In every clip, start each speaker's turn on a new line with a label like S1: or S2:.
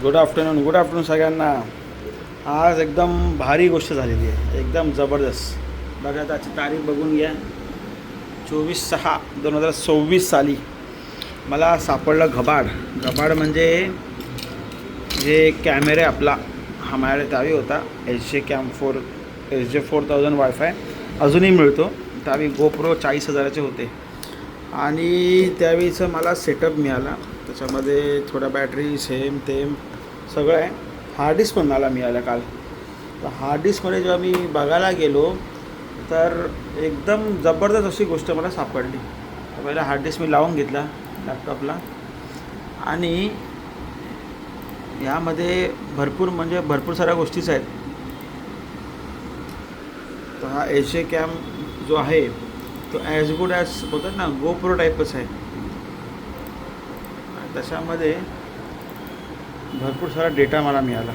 S1: Good afternoon सगळ्यांना. आज एकदम भारी गोष्ट झालेली आहे, एकदम जबरदस्त. बघा त्याची तारीख बघून घ्या. 24/6/2026 साली मला सापडलं घबाड म्हणजे जे कॅमेरे आपला हा माझ्याकडे त्यावेळी होता HJ4000 वायफाय अजूनही मिळतो. त्यावेळी गोप्रो 40,000चे होते आणि त्यावेळीचं मला सेटअप मिळाला. त्याच्यामध्ये थोडा बॅटरी सेम तेम सगळं आहे. हार्ड डिस्क पण मला मिळालं काल. तर हार्ड डिस्कमध्ये जेव्हा मी बघायला गेलो तर एकदम जबरदस्त अशी गोष्ट मला सापडली. तर पहिला हार्ड डिस्क मी लावून घेतला लॅपटॉपला आणि यामध्ये भरपूर साऱ्या गोष्टीच आहेत. तर हा HJ कॅम जो आहे तो ॲज गुड ॲज बोलतात ना गोप्रो टाईपच आहे. त्याच्यामध्ये भरपूर सारा डेटा मला मिळाला.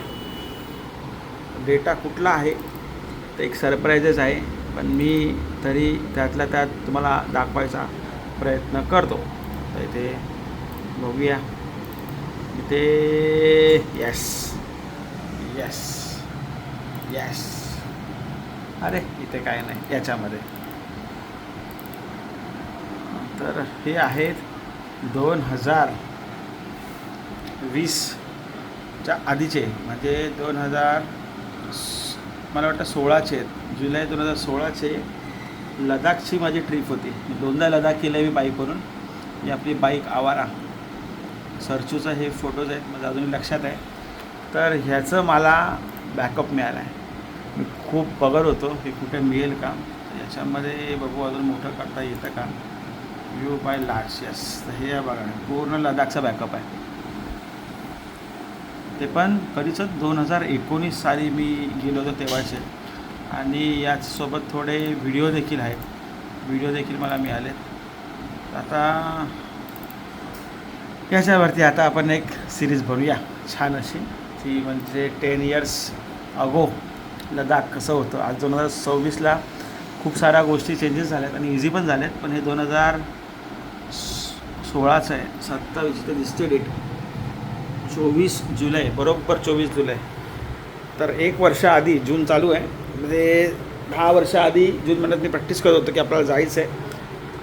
S1: डेटा कुठला आहे ते एक सरप्राईजच आहे, पण मी तरी त्यातल्या त्यात तुम्हाला दाखवायचा प्रयत्न करतो. तर इथे बघूया. इथे यस यस यस अरे इथे काय नाही याच्यामध्ये. तर हे आहेत 2020च्या आधीचे, म्हणजे 2000 मला वाटतं 16चे आहेत. जुलै 2016चे लडाखची माझी ट्रिप होती. मी 2दा लडाख केलं आहे मी बाईकवरून. ही आपली बाईक आवारा सरचूचा हे फोटोज आहेत माझं अजूनही लक्षात आहे. तर ह्याचं मला बॅकअप मिळाला आहे. मी खूप बघत होतो की कुठे मिळेल का. याच्यामध्ये बघू अजून मोठं करता येतं का. View by large yes. तर हे बघा पूर्ण लडाखचा बॅकअप आहे. ते पण कधीच 2019 साली मी गेलो होतो तेव्हाचे. आणि याचसोबत थोडे व्हिडिओ देखील मला मिळाले. आता याच्यावरती आता आपण एक सिरीज बनवूया छान अशी. ती म्हणजे 10 इयर्स अगो लडाख कसं होतं. आज 2026ला खूप साऱ्या गोष्टी चेंजेस झाल्यात आणि इझी पण झाल्यात. पण हे 2016चं आहे. 27 ते दिसते डेट 24 जुलै, बरोबर 24 जुलै. तर 1 वर्ष आधी, जून चालू आहे म्हणजे 10 वर्ष आधी जून महिन्यात मी प्रॅक्टिस करत होतो की आपल्याला जायचं आहे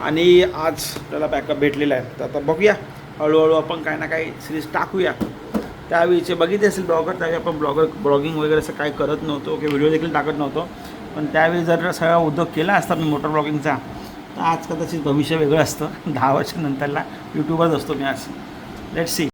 S1: आणि आज त्याला बॅकअप भेटलेला आहे. तर आता बघूया हळूहळू आपण काही ना काही सिरीज टाकूया. त्यावेळीचे बघितले असेल ब्लॉगर, त्यावेळी आपण ब्लॉगिंग वगैरे असं काय करत नव्हतो किंवा व्हिडिओ देखील टाकत नव्हतो. पण त्यावेळी जर सगळा उद्योग केला असता मी मोटर ब्लॉगिंगचा तर आज कदाचित भविष्य वेगळं असतं. 10 वर्षानंतरला यूट्यूबरच असतो मी आज. Let's see.